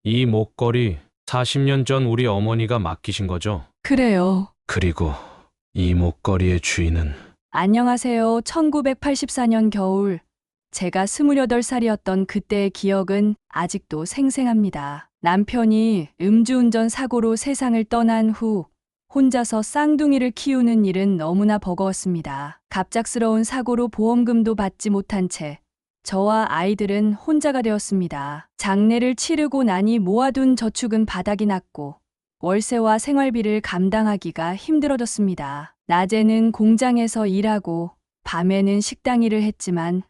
이 목걸이 40년 전 우리 어머니가 맡기신 거죠? 그래요. 그리고 이 목걸이의 주인은 안녕하세요. 1984년 겨울. 제가 28살이었던 그때의 기억은 아직도 생생합니다. 남편이 음주운전 사고로 세상을 떠난 후 혼자서 쌍둥이를 키우는 일은 너무나 버거웠습니다. 갑작스러운 사고로 보험금도 받지 못한 채 저와 아이들은 혼자가 되었습니다. 장례를 치르고 나니 모아둔 저축은 바닥이 났고 월세와 생활비를 감당하기가 힘들어졌습니다. 낮에는 공장에서 일하고 밤에는 식당 일을 했지만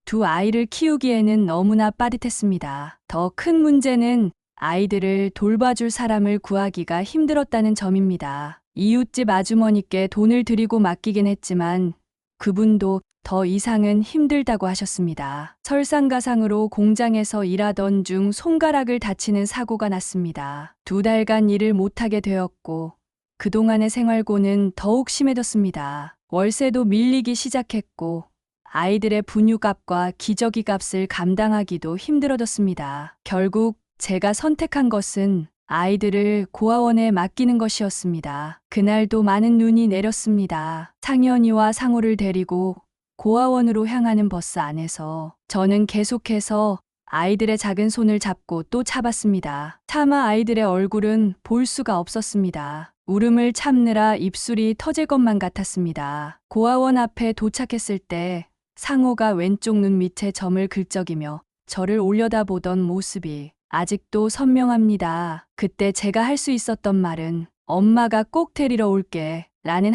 두 아이를 키우기에는 너무나 빠듯했습니다. 더 큰 문제는 아이들을 돌봐줄 사람을 구하기가 힘들었다는 점입니다. 이웃집 아주머니께 돈을 드리고 맡기긴 했지만 그분도 더 이상은 힘들다고 하셨습니다. 설상가상으로 공장에서 일하던 중 손가락을 다치는 사고가 났습니다. 2달간 일을 못하게 되었고 그동안의 생활고는 더욱 심해졌습니다. 월세도 밀리기 시작했고 아이들의 분유값과 기저귀 값을 감당하기도 힘들어졌습니다. 결국 제가 선택한 것은 아이들을 고아원에 맡기는 것이었습니다. 그날도 많은 눈이 내렸습니다. 상현이와 상호를 데리고 고아원으로 향하는 버스 안에서 저는 계속해서 아이들의 작은 손을 잡고 또 잡았습니다. 차마 아이들의 얼굴은 볼 수가 없었습니다. 울음을 참느라 입술이 터질 것만 같았습니다. 고아원 앞에 도착했을 때 상호가 왼쪽 눈 밑에 점을 긁적이며 저를 올려다보던 모습이 아직도 선명합니다. 그때 제가 할 수 있었던 말은 엄마가 꼭 데리러 올게 라는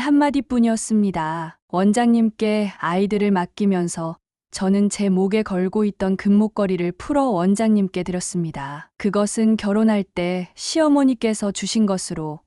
한마디뿐이었습니다. 원장님께 아이들을 맡기면서 저는 제 목에 걸고 있던 금목걸이를 풀어 원장님께 드렸습니다. 그것은 결혼할 때 시어머니께서 주신 것으로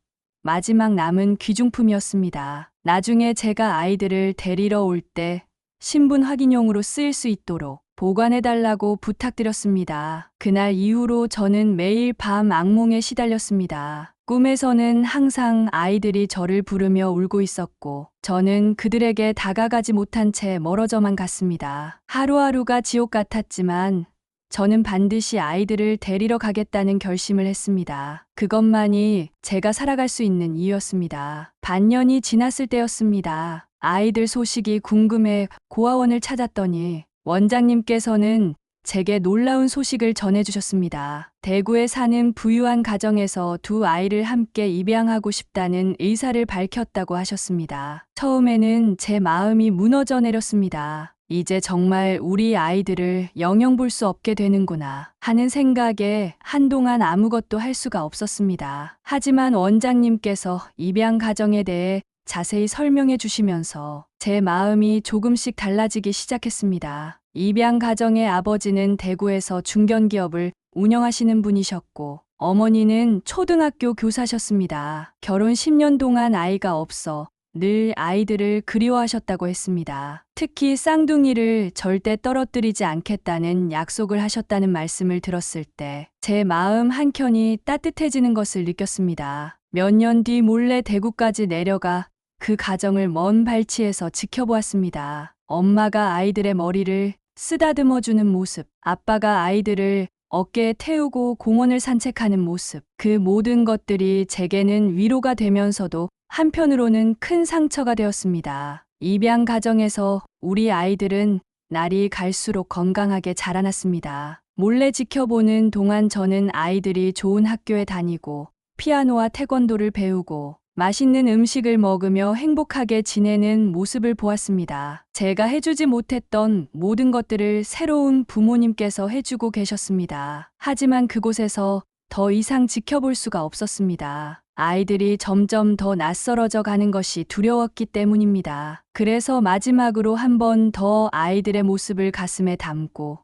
마지막 남은 귀중품이었습니다. 나중에 제가 아이들을 데리러 올 때 신분 확인용으로 쓰일 수 있도록 보관해달라고 부탁드렸습니다. 그날 이후로 저는 매일 밤 악몽에 시달렸습니다. 꿈에서는 항상 아이들이 저를 부르며 울고 있었고 저는 그들에게 다가가지 못한 채 멀어져만 갔습니다. 하루하루가 지옥 같았지만 저는 반드시 아이들을 데리러 가겠다는 결심을 했습니다. 그것만이 제가 살아갈 수 있는 이유였습니다. 반년이 지났을 때였습니다. 아이들 소식이 궁금해 고아원을 찾았더니 원장님께서는 제게 놀라운 소식을 전해주셨습니다. 대구에 사는 부유한 가정에서 두 아이를 함께 입양하고 싶다는 의사를 밝혔다고 하셨습니다. 처음에는 제 마음이 무너져 내렸습니다. 이제 정말 우리 아이들을 영영 볼 수 없게 되는구나 하는 생각에 한동안 아무것도 할 수가 없었습니다. 하지만 원장님께서 입양 가정에 대해 자세히 설명해 주시면서 제 마음이 조금씩 달라지기 시작했습니다. 입양 가정의 아버지는 대구에서 중견기업을 운영하시는 분이셨고 어머니는 초등학교 교사셨습니다. 결혼 10년 동안 아이가 없어 늘 아이들을 그리워하셨다고 했습니다. 특히 쌍둥이를 절대 떨어뜨리지 않겠다는 약속을 하셨다는 말씀을 들었을 때 제 마음 한켠이 따뜻해지는 것을 느꼈습니다. 몇 년 뒤 몰래 대구까지 내려가 그 가정을 먼 발치에서 지켜보았습니다. 엄마가 아이들의 머리를 쓰다듬어주는 모습, 아빠가 아이들을 어깨에 태우고 공원을 산책하는 모습, 그 모든 것들이 제게는 위로가 되면서도 한편으로는 큰 상처가 되었습니다. 입양 가정에서 우리 아이들은 날이 갈수록 건강하게 자라났습니다. 몰래 지켜보는 동안 저는 아이들이 좋은 학교에 다니고 피아노와 태권도를 배우고 맛있는 음식을 먹으며 행복하게 지내는 모습을 보았습니다. 제가 해주지 못했던 모든 것들을 새로운 부모님께서 해주고 계셨습니다. 하지만 그곳에서 더 이상 지켜볼 수가 없었습니다. 아이들이 점점 더 낯설어져 가는 것이 두려웠기 때문입니다. 그래서 마지막으로 한 번 더 아이들의 모습을 가슴에 담고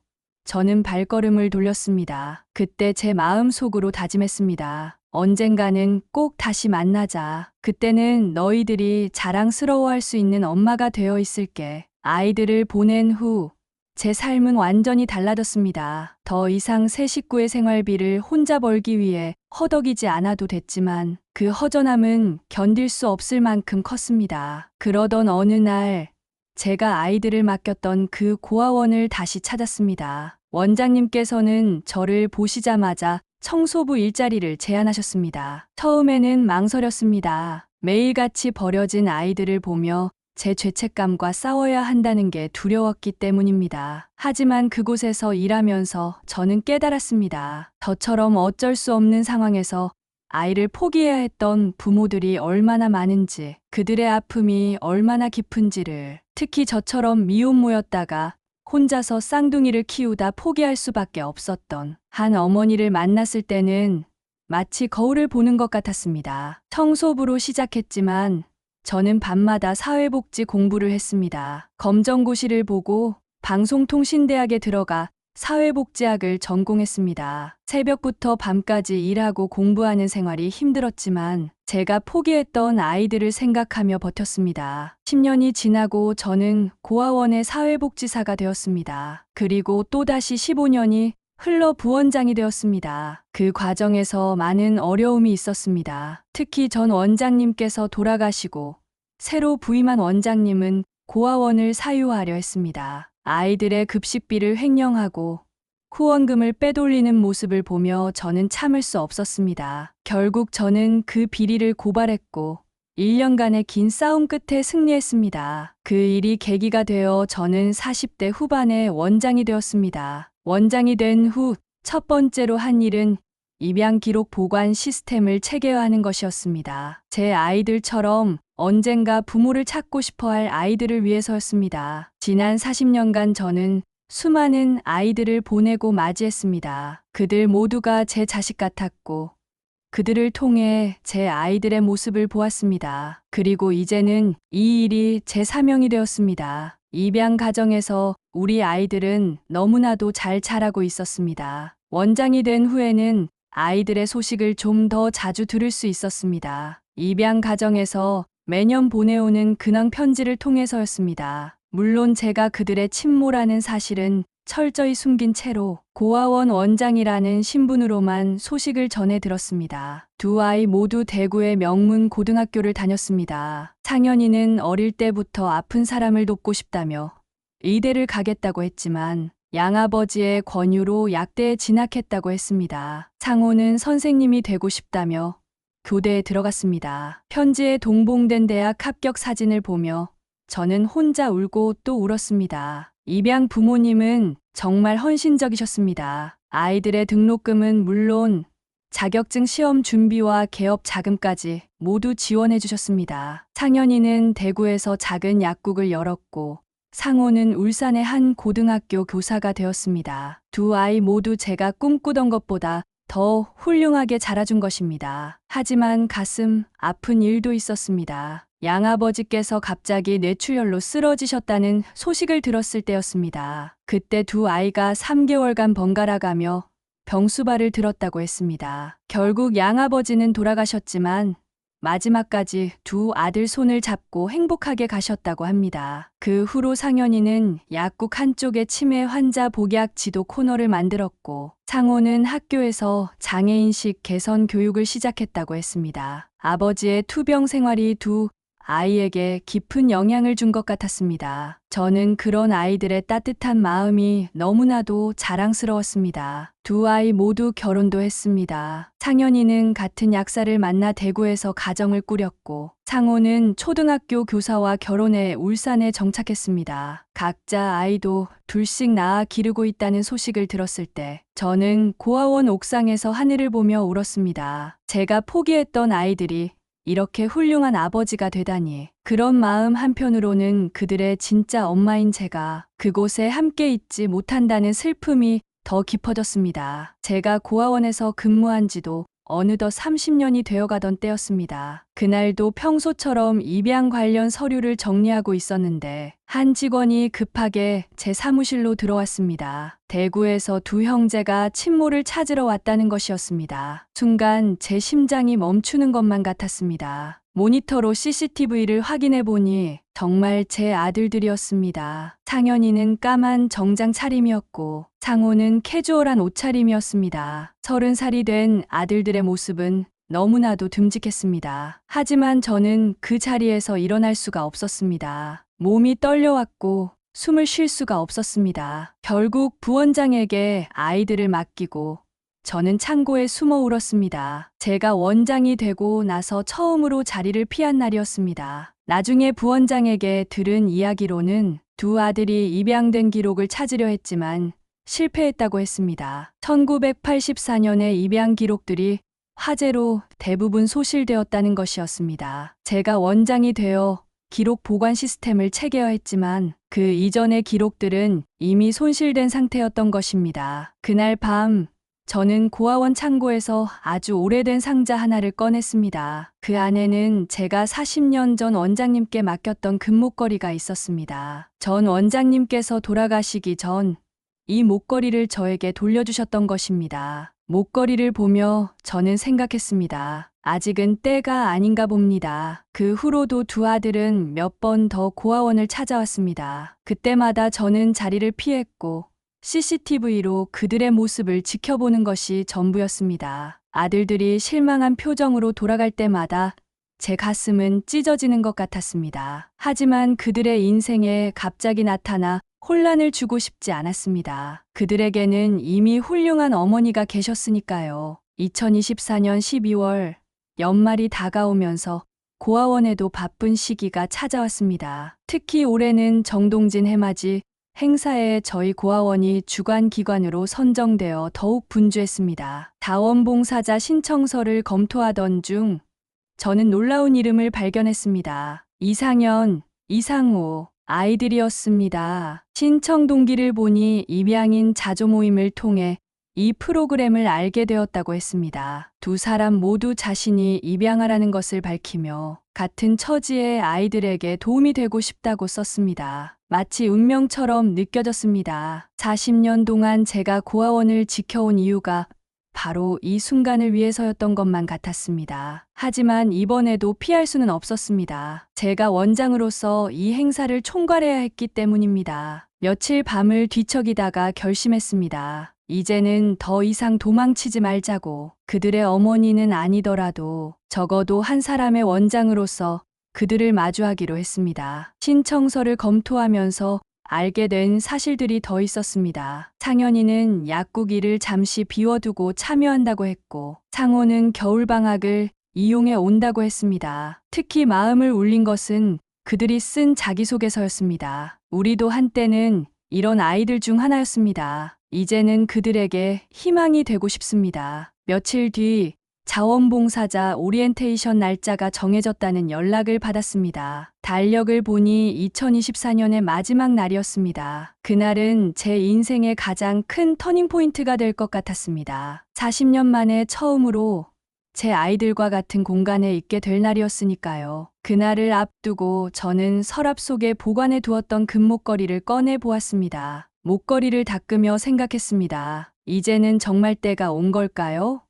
저는 발걸음을 돌렸습니다. 그때 제 마음속으로 다짐했습니다. 언젠가는 꼭 다시 만나자. 그때는 너희들이 자랑스러워할 수 있는 엄마가 되어 있을게. 아이들을 보낸 후 제 삶은 완전히 달라졌습니다. 더 이상 새 식구의 생활비를 혼자 벌기 위해 허덕이지 않아도 됐지만 그 허전함은 견딜 수 없을 만큼 컸습니다. 그러던 어느 날 제가 아이들을 맡겼던 그 고아원을 다시 찾았습니다. 원장님께서는 저를 보시자마자 청소부 일자리를 제안하셨습니다. 처음에는 망설였습니다. 매일같이 버려진 아이들을 보며 제 죄책감과 싸워야 한다는 게 두려웠기 때문입니다. 하지만 그곳에서 일하면서 저는 깨달았습니다. 저처럼 어쩔 수 없는 상황에서 아이를 포기해야 했던 부모들이 얼마나 많은지, 그들의 아픔이 얼마나 깊은지를, 특히 저처럼 미혼모였다가 혼자서 쌍둥이를 키우다 포기할 수밖에 없었던 한 어머니를 만났을 때는 마치 거울을 보는 것 같았습니다. 청소부로 시작했지만 저는 밤마다 사회복지 공부를 했습니다. 검정고시를 보고 방송통신대학에 들어가 사회복지학을 전공했습니다. 새벽부터 밤까지 일하고 공부하는 생활이 힘들었지만 제가 포기했던 아이들을 생각하며 버텼습니다. 10년이 지나고 저는 고아원의 사회복지사가 되었습니다. 그리고 또다시 15년이 흘러 부원장이 되었습니다. 그 과정에서 많은 어려움이 있었습니다. 특히 전 원장님께서 돌아가시고 새로 부임한 원장님은 고아원을 사유하려 했습니다. 아이들의 급식비를 횡령하고 후원금을 빼돌리는 모습을 보며 저는 참을 수 없었습니다. 결국 저는 그 비리를 고발했고 1년간의 긴 싸움 끝에 승리했습니다. 그 일이 계기가 되어 저는 40대 후반에 원장이 되었습니다. 원장이 된 후 첫 번째로 한 일은 입양 기록 보관 시스템을 체계화하는 것이었습니다. 제 아이들처럼 언젠가 부모를 찾고 싶어 할 아이들을 위해서였습니다. 지난 40년간 저는 수많은 아이들을 보내고 맞이했습니다. 그들 모두가 제 자식 같았고 그들을 통해 제 아이들의 모습을 보았습니다. 그리고 이제는 이 일이 제 사명이 되었습니다. 입양 가정에서 우리 아이들은 너무나도 잘 자라고 있었습니다. 원장이 된 후에는 아이들의 소식을 좀 더 자주 들을 수 있었습니다. 입양 가정에서 매년 보내오는 근황 편지를 통해서였습니다. 물론 제가 그들의 친모라는 사실은 철저히 숨긴 채로 고아원 원장이라는 신분으로만 소식을 전해 들었습니다. 두 아이 모두 대구의 명문 고등학교를 다녔습니다. 상현이는 어릴 때부터 아픈 사람을 돕고 싶다며 의대를 가겠다고 했지만 양아버지의 권유로 약대에 진학했다고 했습니다. 상호는 선생님이 되고 싶다며 교대에 들어갔습니다. 편지에 동봉된 대학 합격 사진을 보며 저는 혼자 울고 또 울었습니다. 입양 부모님은 정말 헌신적이셨습니다. 아이들의 등록금은 물론 자격증 시험 준비와 개업 자금까지 모두 지원해 주셨습니다. 상현이는 대구에서 작은 약국을 열었고 상호는 울산의 한 고등학교 교사가 되었습니다. 두 아이 모두 제가 꿈꾸던 것보다 더 훌륭하게 자라준 것입니다. 하지만 가슴 아픈 일도 있었습니다. 양아버지께서 갑자기 뇌출혈로 쓰러지셨다는 소식을 들었을 때였습니다. 그때 두 아이가 3개월간 번갈아가며 병수발을 들었다고 했습니다. 결국 양아버지는 돌아가셨지만 마지막까지 두 아들 손을 잡고 행복하게 가셨다고 합니다. 그 후로 상현이는 약국 한쪽에 치매 환자 복약 지도 코너를 만들었고 상호는 학교에서 장애인식 개선 교육을 시작했다고 했습니다. 아버지의 투병 생활이 두 아이에게 깊은 영향을 준 것 같았습니다. 저는 그런 아이들의 따뜻한 마음이 너무나도 자랑스러웠습니다. 두 아이 모두 결혼도 했습니다. 상현이는 같은 약사를 만나 대구에서 가정을 꾸렸고 상호는 초등학교 교사와 결혼해 울산에 정착했습니다. 각자 아이도 둘씩 낳아 기르고 있다는 소식을 들었을 때 저는 고아원 옥상에서 하늘을 보며 울었습니다. 제가 포기했던 아이들이 이렇게 훌륭한 아버지가 되다니. 그런 마음 한편으로는 그들의 진짜 엄마인 제가 그곳에 함께 있지 못한다는 슬픔이 더 깊어졌습니다. 제가 고아원에서 근무한 지도 어느덧 30년이 되어가던 때였습니다. 그날도 평소처럼 입양 관련 서류를 정리하고 있었는데 한 직원이 급하게 제 사무실로 들어왔습니다. 대구에서 두 형제가 친모를 찾으러 왔다는 것이었습니다. 순간 제 심장이 멈추는 것만 같았습니다. 모니터로 CCTV를 확인해 보니 정말 제 아들들이었습니다. 상현이는 까만 정장 차림이었고 상호는 캐주얼한 옷차림이었습니다. 30살이 된 아들들의 모습은 너무나도 듬직했습니다. 하지만 저는 그 자리에서 일어날 수가 없었습니다. 몸이 떨려왔고 숨을 쉴 수가 없었습니다. 결국 부원장에게 아이들을 맡기고 저는 창고에 숨어 울었습니다. 제가 원장이 되고 나서 처음으로 자리를 피한 날이었습니다. 나중에 부원장에게 들은 이야기로는 두 아들이 입양된 기록을 찾으려 했지만 실패했다고 했습니다. 1984년의 입양 기록들이 화재로 대부분 소실되었다는 것이었습니다. 제가 원장이 되어 기록 보관 시스템을 체계화했지만 그 이전의 기록들은 이미 손실된 상태였던 것입니다. 그날 밤 저는 고아원 창고에서 아주 오래된 상자 하나를 꺼냈습니다. 그 안에는 제가 40년 전 원장님께 맡겼던 금목걸이가 있었습니다. 전 원장님께서 돌아가시기 전 이 목걸이를 저에게 돌려주셨던 것입니다. 목걸이를 보며 저는 생각했습니다. 아직은 때가 아닌가 봅니다. 그 후로도 두 아들은 몇 번 더 고아원을 찾아왔습니다. 그때마다 저는 자리를 피했고 CCTV로 그들의 모습을 지켜보는 것이 전부였습니다. 아들들이 실망한 표정으로 돌아갈 때마다 제 가슴은 찢어지는 것 같았습니다. 하지만 그들의 인생에 갑자기 나타나 혼란을 주고 싶지 않았습니다. 그들에게는 이미 훌륭한 어머니가 계셨으니까요. 2024년 12월 연말이 다가오면서 고아원에도 바쁜 시기가 찾아왔습니다. 특히 올해는 정동진 해맞이 행사에 저희 고아원이 주관기관으로 선정되어 더욱 분주했습니다. 자원봉사자 신청서를 검토하던 중 저는 놀라운 이름을 발견했습니다. 이상현, 이상호 아이들이었습니다. 신청 동기를 보니 입양인 자조 모임을 통해 이 프로그램을 알게 되었다고 했습니다. 두 사람 모두 자신이 입양하라는 것을 밝히며 같은 처지의 아이들에게 도움이 되고 싶다고 썼습니다. 마치 운명처럼 느껴졌습니다. 40년 동안 제가 고아원을 지켜온 이유가 바로 이 순간을 위해서였던 것만 같았습니다. 하지만 이번에도 피할 수는 없었습니다. 제가 원장으로서 이 행사를 총괄해야 했기 때문입니다. 며칠 밤을 뒤척이다가 결심했습니다. 이제는 더 이상 도망치지 말자고. 그들의 어머니는 아니더라도 적어도 한 사람의 원장으로서 그들을 마주하기로 했습니다. 신청서를 검토하면서 알게 된 사실들이 더 있었습니다. 상현이는 약국 일을 잠시 비워두고 참여한다고 했고, 상호는 겨울방학을 이용해 온다고 했습니다. 특히 마음을 울린 것은 그들이 쓴 자기소개서였습니다. 우리도 한때는 이런 아이들 중 하나였습니다. 이제는 그들에게 희망이 되고 싶습니다. 며칠 뒤 자원봉사자 오리엔테이션 날짜가 정해졌다는 연락을 받았습니다. 달력을 보니 2024년의 마지막 날이었습니다. 그날은 제 인생의 가장 큰 터닝포인트가 될 것 같았습니다. 40년 만에 처음으로 제 아이들과 같은 공간에 있게 될 날이었으니까요. 그날을 앞두고 저는 서랍 속에 보관해 두었던 금목걸이를 꺼내 보았습니다. 목걸이를 닦으며 생각했습니다. 이제는 정말 때가 온 걸까요?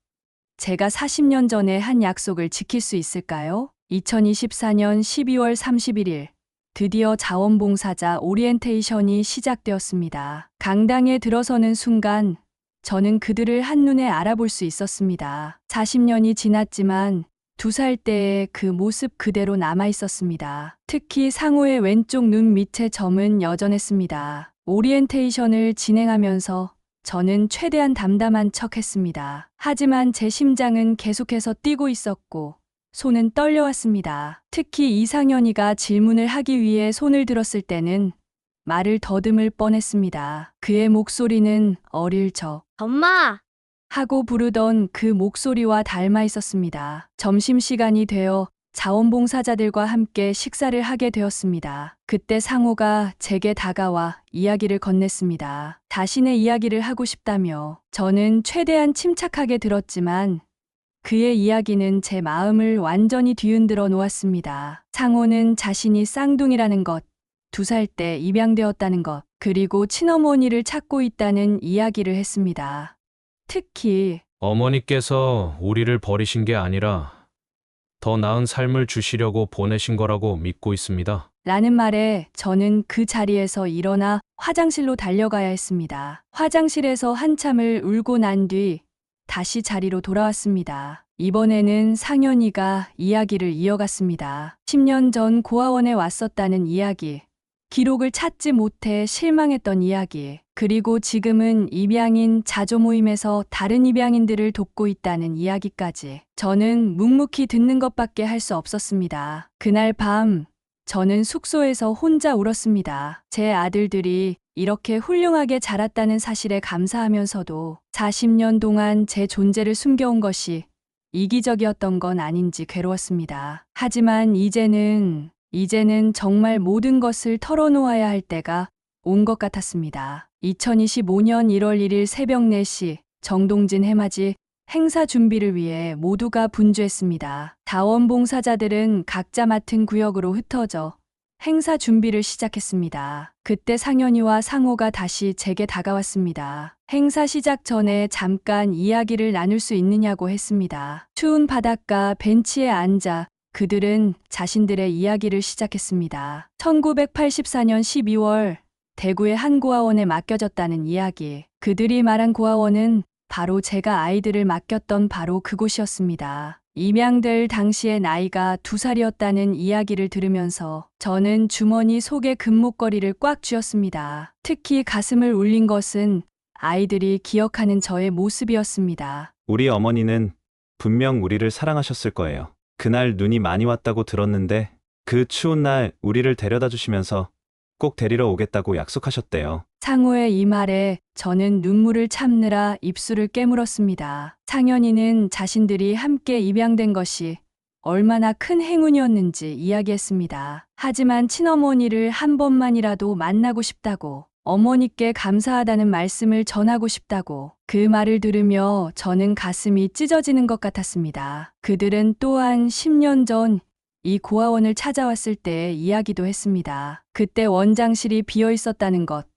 제가 40년 전에 한 약속을 지킬 수 있을까요? 2024년 12월 31일, 드디어 자원봉사자 오리엔테이션이 시작되었습니다. 강당에 들어서는 순간, 저는 그들을 한눈에 알아볼 수 있었습니다. 40년이 지났지만 2살 때의 그 모습 그대로 남아 있었습니다. 특히 상호의 왼쪽 눈 밑의 점은 여전했습니다. 오리엔테이션을 진행하면서 저는 최대한 담담한 척 했습니다. 하지만 제 심장은 계속해서 뛰고 있었고 손은 떨려왔습니다. 특히 이상현이가 질문을 하기 위해 손을 들었을 때는 말을 더듬을 뻔했습니다. 그의 목소리는 어릴 적 엄마! 하고 부르던 그 목소리와 닮아 있었습니다. 점심시간이 되어 자원봉사자들과 함께 식사를 하게 되었습니다. 그때 상호가 제게 다가와 이야기를 건넸습니다. 자신의 이야기를 하고 싶다며. 저는 최대한 침착하게 들었지만 그의 이야기는 제 마음을 완전히 뒤흔들어 놓았습니다. 상호는 자신이 쌍둥이라는 것, 2살 때 입양되었다는 것, 그리고 친어머니를 찾고 있다는 이야기를 했습니다. 특히 어머니께서 우리를 버리신 게 아니라 더 나은 삶을 주시려고 보내신 거라고 믿고 있습니다. 라는 말에 저는 그 자리에서 일어나 화장실로 달려가야 했습니다. 화장실에서 한참을 울고 난 뒤 다시 자리로 돌아왔습니다. 이번에는 상현이가 이야기를 이어갔습니다. 10년 전 고아원에 왔었다는 이야기. 기록을 찾지 못해 실망했던 이야기, 그리고 지금은 입양인 자조 모임에서 다른 입양인들을 돕고 있다는 이야기까지. 저는 묵묵히 듣는 것밖에 할 수 없었습니다. 그날 밤, 저는 숙소에서 혼자 울었습니다. 제 아들들이 이렇게 훌륭하게 자랐다는 사실에 감사하면서도 40년 동안 제 존재를 숨겨온 것이 이기적이었던 건 아닌지 괴로웠습니다. 하지만 이제는 정말 모든 것을 털어놓아야 할 때가 온 것 같았습니다. 2025년 1월 1일 새벽 4시 정동진 해맞이 행사 준비를 위해 모두가 분주했습니다. 자원봉사자들은 각자 맡은 구역으로 흩어져 행사 준비를 시작했습니다. 그때 상현이와 상호가 다시 제게 다가왔습니다. 행사 시작 전에 잠깐 이야기를 나눌 수 있느냐고 했습니다. 추운 바닷가 벤치에 앉아 그들은 자신들의 이야기를 시작했습니다. 1984년 12월 대구의 한 고아원에 맡겨졌다는 이야기. 그들이 말한 고아원은 바로 제가 아이들을 맡겼던 바로 그곳이었습니다. 입양될 당시의 나이가 2살이었다는 이야기를 들으면서 저는 주머니 속의 금목걸이를 꽉 쥐었습니다. 특히 가슴을 울린 것은 아이들이 기억하는 저의 모습이었습니다. 우리 어머니는 분명 우리를 사랑하셨을 거예요. 그날 눈이 많이 왔다고 들었는데 그 추운 날 우리를 데려다 주시면서 꼭 데리러 오겠다고 약속하셨대요. 상호의 이 말에 저는 눈물을 참느라 입술을 깨물었습니다. 상현이는 자신들이 함께 입양된 것이 얼마나 큰 행운이었는지 이야기했습니다. 하지만 친어머니를 한 번만이라도 만나고 싶다고, 어머니께 감사하다는 말씀을 전하고 싶다고, 그 말을 들으며 저는 가슴이 찢어지는 것 같았습니다. 그들은 또한 10년 전 이 고아원을 찾아왔을 때의 이야기도 했습니다. 그때 원장실이 비어 있었다는 것,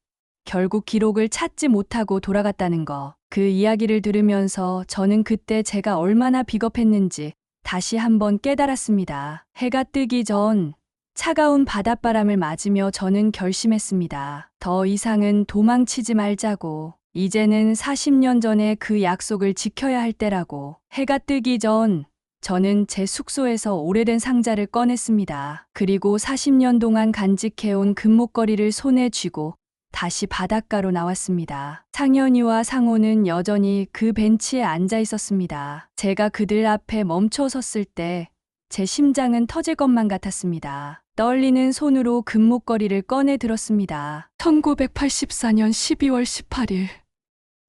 결국 기록을 찾지 못하고 돌아갔다는 것. 그 이야기를 들으면서 저는 그때 제가 얼마나 비겁했는지 다시 한번 깨달았습니다. 해가 뜨기 전 차가운 바닷바람을 맞으며 저는 결심했습니다. 더 이상은 도망치지 말자고. 이제는 40년 전에 그 약속을 지켜야 할 때라고. 해가 뜨기 전 저는 제 숙소에서 오래된 상자를 꺼냈습니다. 그리고 40년 동안 간직해온 금목걸이를 손에 쥐고 다시 바닷가로 나왔습니다. 상현이와 상호는 여전히 그 벤치에 앉아 있었습니다. 제가 그들 앞에 멈춰 섰을 때 제 심장은 터질 것만 같았습니다. 떨리는 손으로 금목걸이를 꺼내 들었습니다. 1984년 12월 18일.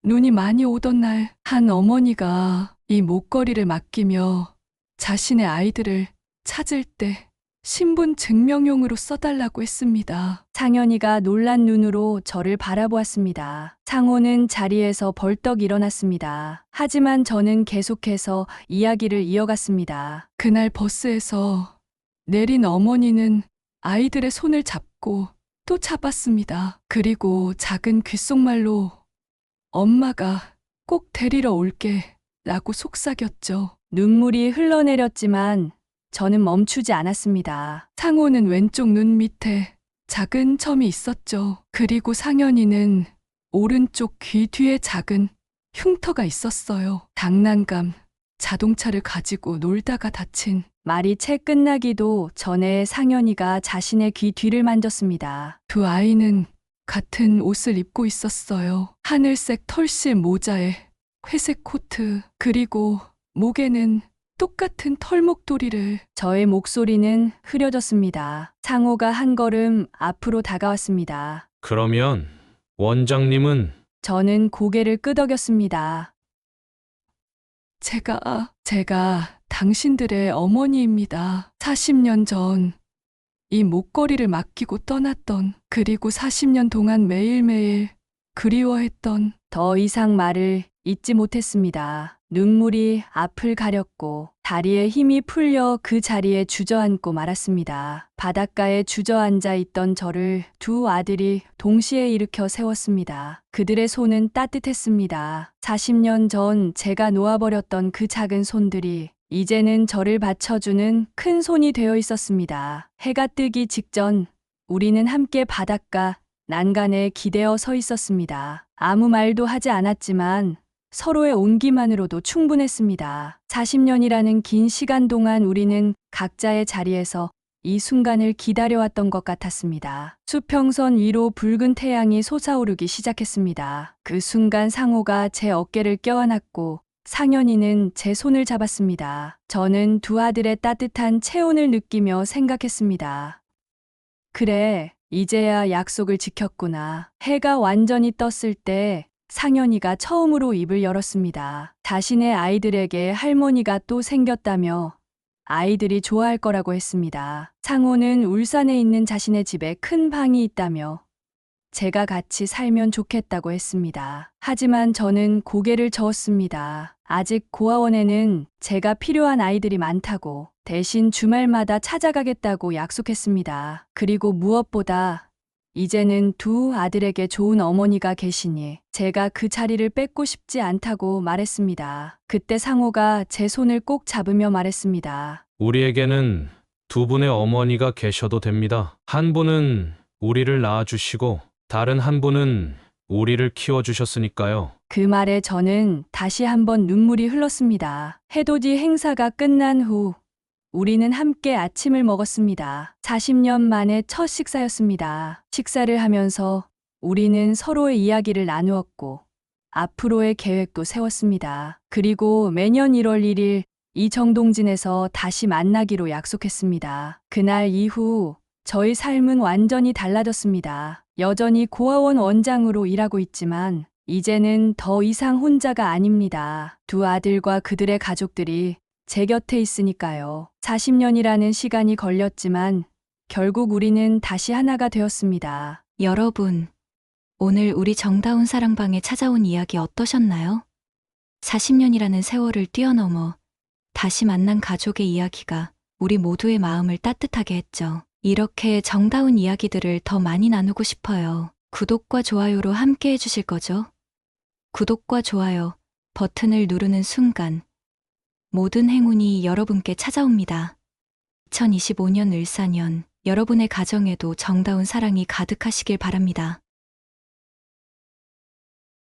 눈이 많이 오던 날 한 어머니가 이 목걸이를 맡기며 자신의 아이들을 찾을 때 신분 증명용으로 써달라고 했습니다. 상현이가 놀란 눈으로 저를 바라보았습니다. 상호는 자리에서 벌떡 일어났습니다. 하지만 저는 계속해서 이야기를 이어갔습니다. 그날 버스에서 내린 어머니는 아이들의 손을 잡고 또 잡았습니다. 그리고 작은 귓속말로 엄마가 꼭 데리러 올게 라고 속삭였죠. 눈물이 흘러내렸지만 저는 멈추지 않았습니다. 상호는 왼쪽 눈 밑에 작은 점이 있었죠. 그리고 상현이는 오른쪽 귀 뒤에 작은 흉터가 있었어요. 장난감, 자동차를 가지고 놀다가 다친. 말이 채 끝나기도 전에 상현이가 자신의 귀 뒤를 만졌습니다. 두 아이는 같은 옷을 입고 있었어요. 하늘색 털실 모자에 회색 코트, 그리고 목에는 똑같은 털목도리를. 저의 목소리는 흐려졌습니다. 상호가 한 걸음 앞으로 다가왔습니다. 그러면 원장님은 저는 고개를 끄덕였습니다. 제가 당신들의 어머니입니다. 40년 전 이 목걸이를 맡기고 떠났던, 그리고 40년 동안 매일매일 그리워했던. 더 이상 말을 잇지 못했습니다. 눈물이 앞을 가렸고 다리에 힘이 풀려 그 자리에 주저앉고 말았습니다. 바닷가에 주저앉아 있던 저를 두 아들이 동시에 일으켜 세웠습니다. 그들의 손은 따뜻했습니다. 40년 전 제가 놓아버렸던 그 작은 손들이 이제는 저를 받쳐주는 큰 손이 되어 있었습니다. 해가 뜨기 직전 우리는 함께 바닷가 난간에 기대어 서 있었습니다. 아무 말도 하지 않았지만 서로의 온기만으로도 충분했습니다. 40년이라는 긴 시간 동안 우리는 각자의 자리에서 이 순간을 기다려왔던 것 같았습니다. 수평선 위로 붉은 태양이 솟아오르기 시작했습니다. 그 순간 상호가 제 어깨를 껴안았고 상현이는 제 손을 잡았습니다. 저는 두 아들의 따뜻한 체온을 느끼며 생각했습니다. 그래, 이제야 약속을 지켰구나. 해가 완전히 떴을 때 상현이가 처음으로 입을 열었습니다. 자신의 아이들에게 할머니가 또 생겼다며 아이들이 좋아할 거라고 했습니다. 상호는 울산에 있는 자신의 집에 큰 방이 있다며 제가 같이 살면 좋겠다고 했습니다. 하지만 저는 고개를 저었습니다. 아직 고아원에는 제가 필요한 아이들이 많다고, 대신 주말마다 찾아가겠다고 약속했습니다. 그리고 무엇보다 이제는 두 아들에게 좋은 어머니가 계시니 제가 그 자리를 뺏고 싶지 않다고 말했습니다. 그때 상호가 제 손을 꼭 잡으며 말했습니다. 우리에게는 두 분의 어머니가 계셔도 됩니다. 한 분은 우리를 낳아주시고 다른 한 분은 우리를 키워주셨으니까요. 그 말에 저는 다시 한번 눈물이 흘렀습니다. 해돋이 행사가 끝난 후 우리는 함께 아침을 먹었습니다. 40년 만에 첫 식사였습니다. 식사를 하면서 우리는 서로의 이야기를 나누었고 앞으로의 계획도 세웠습니다. 그리고 매년 1월 1일 이정동진에서 다시 만나기로 약속했습니다. 그날 이후 저희 삶은 완전히 달라졌습니다. 여전히 고아원 원장으로 일하고 있지만 이제는 더 이상 혼자가 아닙니다. 두 아들과 그들의 가족들이 제 곁에 있으니까요. 40년이라는 시간이 걸렸지만 결국 우리는 다시 하나가 되었습니다. 여러분, 오늘 우리 정다운 사랑방에 찾아온 이야기 어떠셨나요? 40년이라는 세월을 뛰어넘어 다시 만난 가족의 이야기가 우리 모두의 마음을 따뜻하게 했죠. 이렇게 정다운 이야기들을 더 많이 나누고 싶어요. 구독과 좋아요로 함께 해주실 거죠? 구독과 좋아요 버튼을 누르는 순간 모든 행운이 여러분께 찾아옵니다. 2025년 을사년 여러분의 가정에도 정다운 사랑이 가득하시길 바랍니다.